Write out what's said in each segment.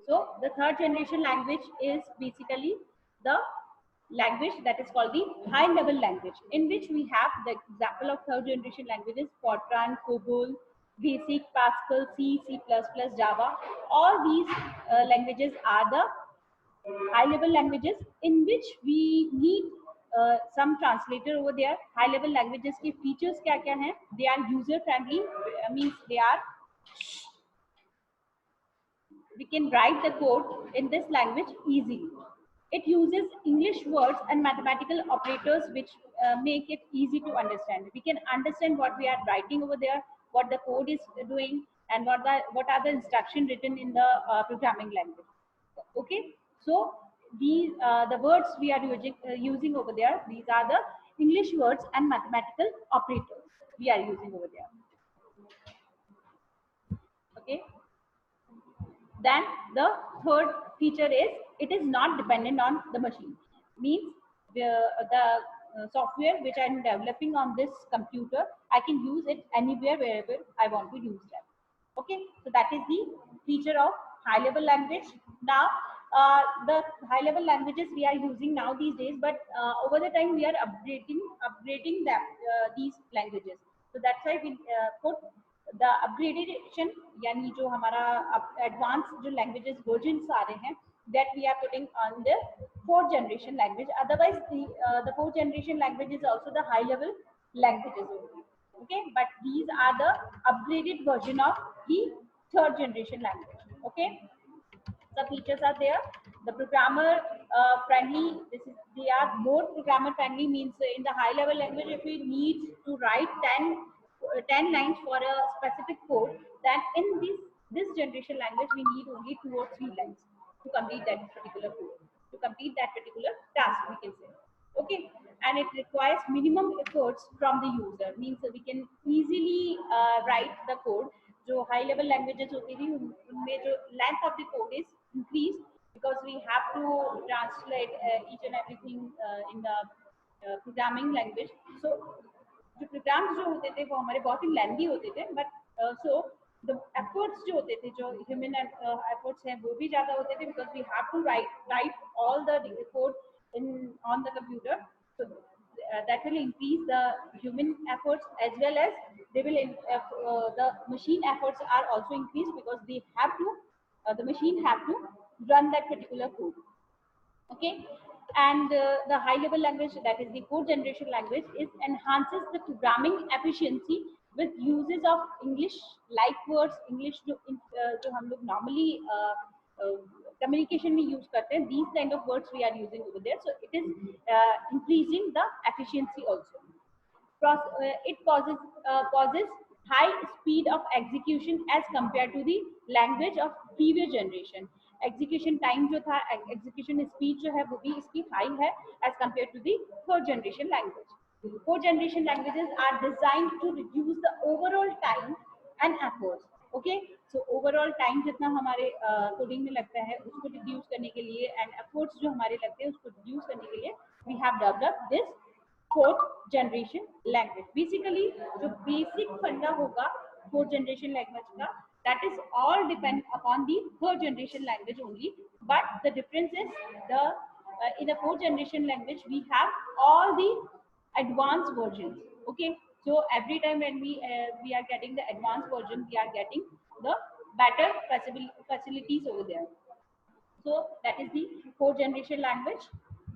So the third generation language is basically the language that is called the high level language, in which we have the example of third generation languages: Fortran, COBOL, Basic, Pascal, C, C++, Java. All these languages are the high level languages in which we need some translator over there. High level languages के features क्या क्या हैं? They are user friendly, means we can write the code in this language easily. It uses English words and mathematical operators which make it easy to understand. We can understand what we are writing over there, what the code is doing, and what are the instructions written in the programming language. Okay, so these the words we are using over there. These are the English words and mathematical operators we are using over there. Okay. Then the third feature is it is not dependent on the machine. Means the software which I am developing on this computer, I can use it anywhere, wherever I want to use them. Okay, so that is the feature of high level language. Now the high level languages we are using now these days, but over the time we are upgrading them, these languages. So that's why we put the upgradation, यानी जो हमारा advanced जो languages versions आ रहे हैं, that we are putting on the fourth generation language. Otherwise the fourth generation language is also the high level languages only. Okay, but these are the upgraded version of the third generation language. Okay, the features are there. The programmer friendly, they are more programmer friendly, means in the high level language, if we need to write 10 lines for a specific code, then in this generation language we need only 2 or 3 lines to complete that particular code, to complete that particular task, we can say. Okay, and it requires minimum efforts from the user, means we can easily write the code. जो high level languages होती थी उनमें जो length of the code is increased, because we have to translate each and everything in the programming language. So जो programmes जो होते थे वो हमारे बहुत ही लेंथी होते थे, बट सो द एफर्ट्स जो होते थे, जो ह्यूमन एफर्ट्स हैं, वो भी ज़्यादा होते थे, because we have to type all the code in on the computer. So that will increase the human efforts, as well as they will the machine efforts are also increased, because they have to the machine have to run that particular code. Okay, and the high level language, that is the fourth generation language, is enhances the programming efficiency with uses of English like words. English जो हम लोग normally communication में use करते हैं, these kind of words we are using over there. So it is increasing the efficiency also. It causes high speed of execution as compared to the language of previous generation. Execution time जो था, execution speed जो है वो भी इसकी high है as compared to the third generation language. Fourth generation languages are designed to reduce the overall time and efforts. Okay, so overall time जितना हमारे coding में लगता है उसको reduce करने के लिए, and efforts जो हमारे लगते हैं उसको reduce करने के लिए, we have developed this fourth generation language. Basically जो basic फंडा होगा fourth generation language का, that is all depend upon the third generation language only. But the difference is the in the fourth generation language we have all the advanced versions. Okay, so every time when we are getting the advanced version, we are getting the better facilities over there. So that is the fourth generation language.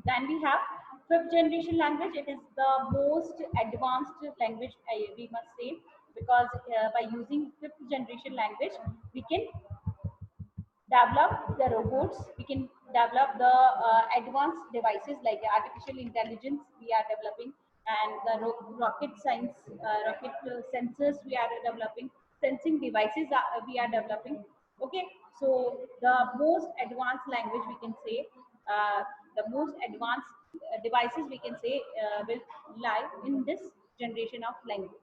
Then we have fifth generation language. It is the most advanced language, we must say, because by using fifth generation language we can develop the robots, we can develop the advanced devices like artificial intelligence we are developing, and the rocket science, rocket sensors we are developing, sensing devices we are developing. Okay, so the most advanced language we can say, the most advanced devices we can say will lie in this generation of language.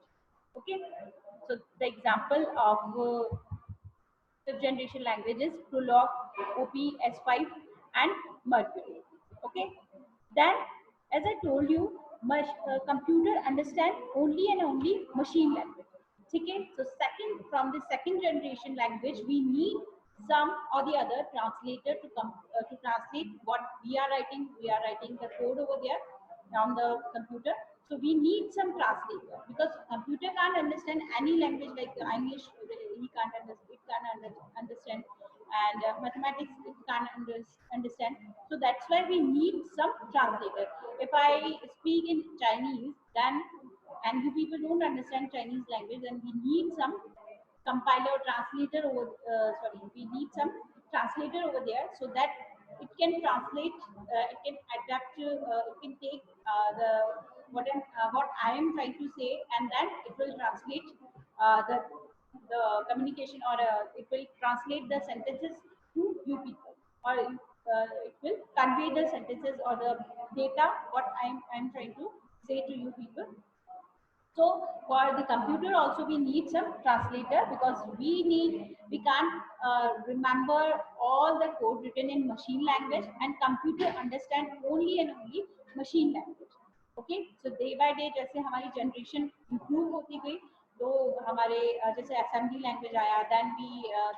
Okay, so the example of fifth generation languages: Prolog, OP, S5, and Mercury. Okay, then as I told you, computer understand only and only machine language. Okay, so from the second generation language we need some or the other translator to translate what we are writing. We are writing the code over there on the computer, so we need some translator because computer can't understand any language like English. He can't understand. It can't understand, and mathematics it can't understand. So that's why we need some translator. If I speak in Chinese, then and you people don't understand Chinese language, then we need some compiler translator over sorry, we need some translator over there so that it can translate, it can adapt to, it can take the what I am trying to say, and then it will translate the communication, or it will translate the sentences to you people, or it will convey the sentences or the data what I'm trying to say to you people. So for the computer also we need some translator because we can't remember all the code written in machine language, and computer understand only and only machine language. Okay, so day by day जैसे हमारी generation improve होती गई, तो हमारे जैसे assembly language आया, then we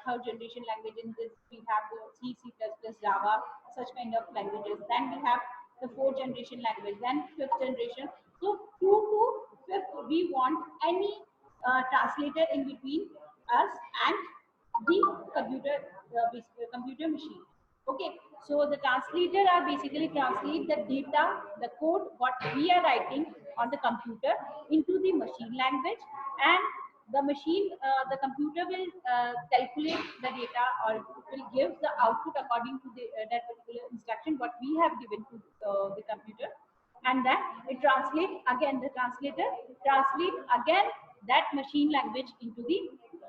third generation language in this we have C, C++, Java, such kind of languages. Then we have the fourth generation language, then fifth generation. So two to fifth, we want any translator in between us and the computer machine. Okay, so the translator are basically translate the data, the code what we are writing on the computer into the machine language, and the machine, the computer will calculate the data, or will give the output according to that particular instruction what we have given to the computer, and then it translate again, the translator translate again that machine language into the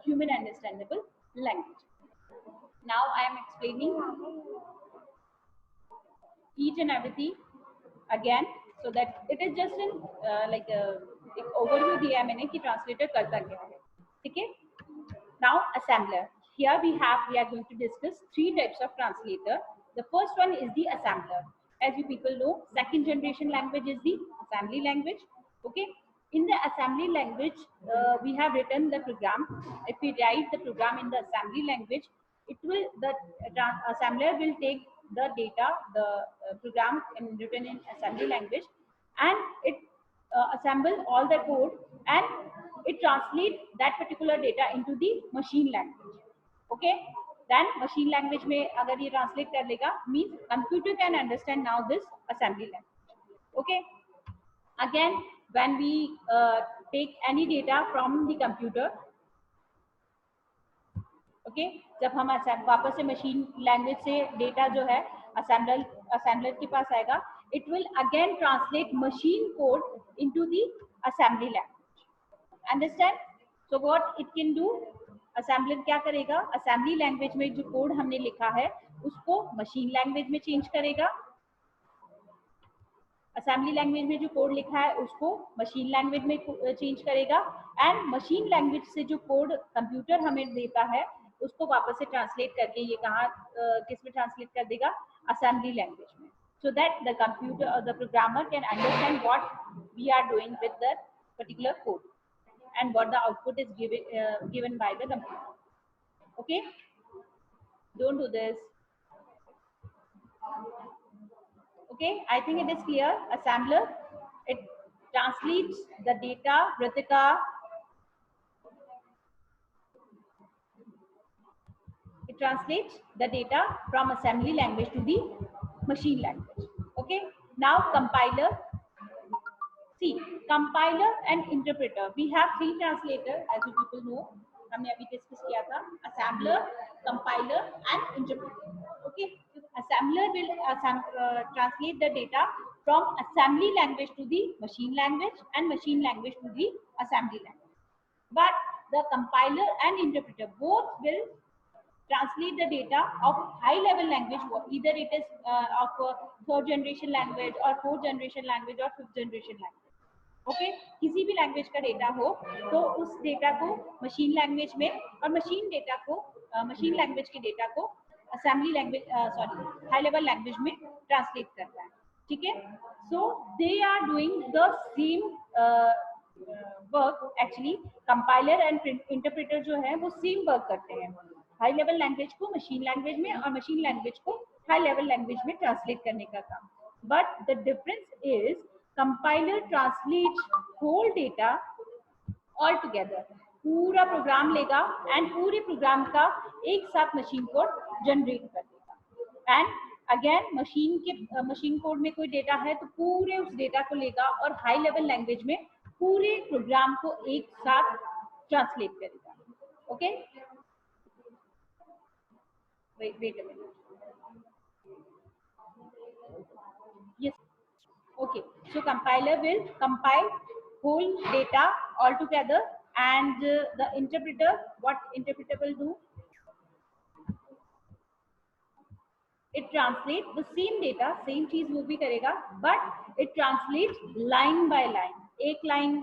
human understandable language. Now I am explaining each and everything again, so that it is just in like एक overview दिया है मैंने कि translator करता क्या है, ठीक है? Now assembler. Here we are going to discuss three types of translator. The first one is the assembler. As you people know, second generation language is the assembly language. Okay. In the assembly language, we have written the program. If we write the program in the assembly language, the assembler will take the data, the program written in assembly language, and it assemble all the code, and it translates that particular data into the machine language. Okay, then machine language में अगर ये translate कर लेगा, means computer can understand now this assembly language. Okay, again when we take any data from the computer, okay, जब हम वापस से machine language से data जो है assembler के पास आएगा, it will again translate machine code into the assembly language. Understand? So what it can do, assembler क्या करेगा, assembly language में जो code हमने लिखा है उसको machine language में change करेगा, assembly language में जो code लिखा है उसको machine language में change करेगा, and machine language से जो code computer हमें देता है उसको वापस से translate करके ये कहाँ किस में translate कर देगा, assembly language में, so that the computer or the programmer can understand what we are doing with the particular code and what the output is given by the computer. Okay, don't do this. Okay, I think it is clear. Assembler, it translates the data. Ritika, it translates the data from assembly language to the machine language. Okay, now compiler. See, compiler and interpreter. We have three translators, as you people know. हमने अभी discuss किया था, assembler, compiler and interpreter. Okay, assembler will translate the data from assembly language to the machine language and machine language to the assembly language. But the compiler and interpreter both will translate the data of high level language, either it is of third generation language or fourth generation language or fifth generation language. Okay किसी भी language का data हो तो उस data को machine language में, और machine data को मशीन लैंग्वेज के डेटा को assembly language high level language में ट्रांसलेट करता है, ठीक है? So they are doing the same work. Actually compiler and interpreter जो है वो सेम वर्क करते हैं. हाई लेवल लैंग्वेज को मशीन लैंग्वेज में और मशीन लैंग्वेज को हाई लेवल लैंग्वेज में ट्रांसलेट करने का काम. But the difference is compiler translate whole data all together. पूरा प्रोग्राम लेगा एंड पूरे प्रोग्राम का एक साथ मशीन कोड जनरेट कर देगा. एंड अगेन मशीन कोड में कोई डेटा है तो पूरे उस डेटा को लेगा और हाई लेवल लैंग्वेज में पूरे प्रोग्राम को एक साथ ट्रांसलेट करेगा. Okay, wait a minute. Yes. Okay. So compiler will compile whole data all together, and the interpreter, what interpreter will do? It translates the same data, same चीज वो भी करेगा, but it translates line by line. एक line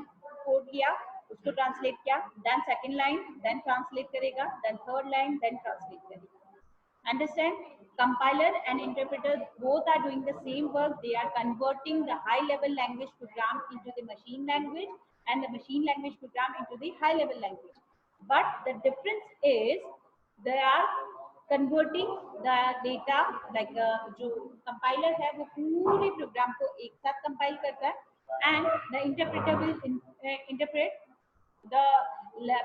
code किया, उसको translate किया, then second line, then translate करेगा, then third line, then translate करेगा. Understand? Compiler and interpreter both are doing the same work. They are converting the high level language program into the machine language and the machine language program into the high level language. But the difference is they are converting the data, like जो compiler है वो पूरे program को एक साथ compile करता है, and the interpreter will interpret the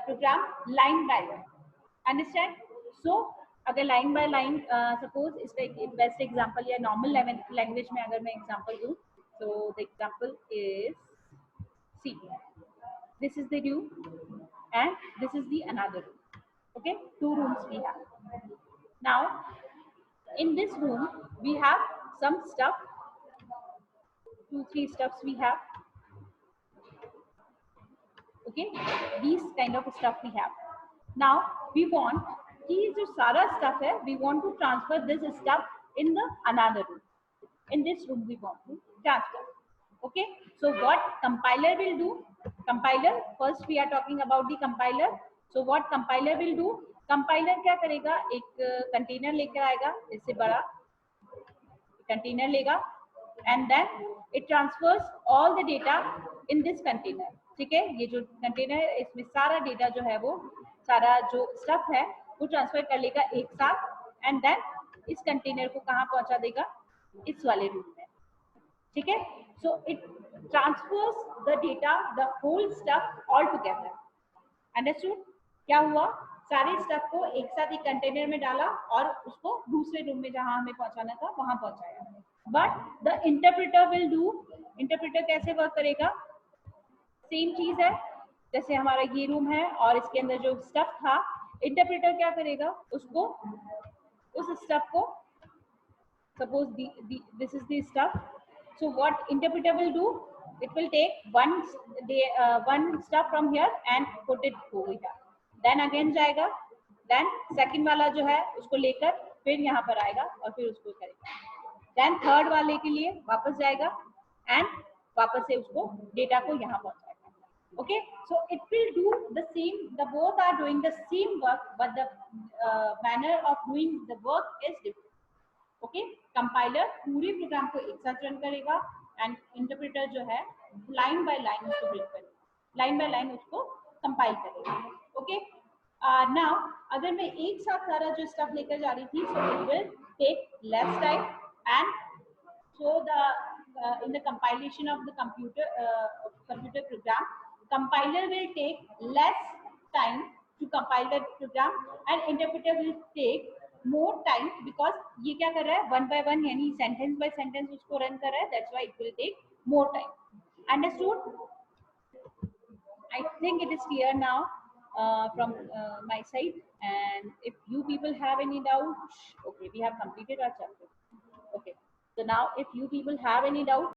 program line by line. Understand? So अगर लाइन बाय लाइन सपोज इसका एक बेस्ट एग्जांपल या नॉर्मल लैंग्वेज में अगर मैं एग्जांपल दूं, so the example is see, this is the room and this is the another room. Okay, two rooms we have. Now in this room we have some stuff, 2-3 stuffs we have. Okay, these kind of stuff we have. Now we want कि जो सारा stuff है, we want to transfer this stuff in the another room. In this room we want to transfer. Okay, so what compiler will do? Compiler, first we are talking about the compiler. So what compiler will do? Compiler क्या करेगा? एक container लेकर आएगा, इससे बड़ा container लेगा, and then it transfers all the data in this container. ठीक है, ये जो कंटेनर है इसमें सारा डेटा जो है वो सारा जो स्टफ है वो ट्रांसफर कर लेगा एक साथ, एंड देन इस कंटेनर को कहाँ पहुंचा देगा? इस वाले रूम में. ठीक है, so it transfers the data, the whole stuff all together. Understood? क्या हुआ? सारे स्टफ को एक साथ एक कंटेनर में डाला और उसको दूसरे रूम में जहां हमें पहुंचाना था वहां पहुंचाया. But the interpreter will do, interpreter कैसे वर्क करेगा? सेम चीज है, जैसे हमारा ये रूम है और इसके अंदर जो स्टफ था, इंटरप्रेटर क्या करेगा? उसको उस स्टफ को, suppose this is the stuff, so what interpreter will do? It will take one stuff from here and put it over here, then again जाएगा, देन सेकंड वाला जो है उसको लेकर फिर यहाँ पर आएगा और फिर उसको करेगा, देन थर्ड वाले के लिए वापस जाएगा एंड वापस से उसको डेटा को यहाँ पहुंचाएगा. Okay, so it will do the same, the both are doing the same work, but the manner of doing the work is different. Okay, compiler पूरे प्रोग्राम को एक साथ रन करेगा एंड इंटरप्रेटर जो है लाइन बाय लाइन उसको build करेगा, line by line उसको कंपाइल करेगा. ओके, नाउ अगर मैं एक साथ सारा जो स्टफ लेकर जा रही थी, so it will take less time, and so the in the compilation of the computer program, compiler will take less time to compile the program and interpreter will take more time, because ये क्या कर रहा है? One by one यानी sentence by sentence उसको run कर रहा है, that's why it will take more time. Understood? I think it is clear now from my side, and if you people have any doubts, okay, we have completed our chapter. Okay, so now if you people have any doubt,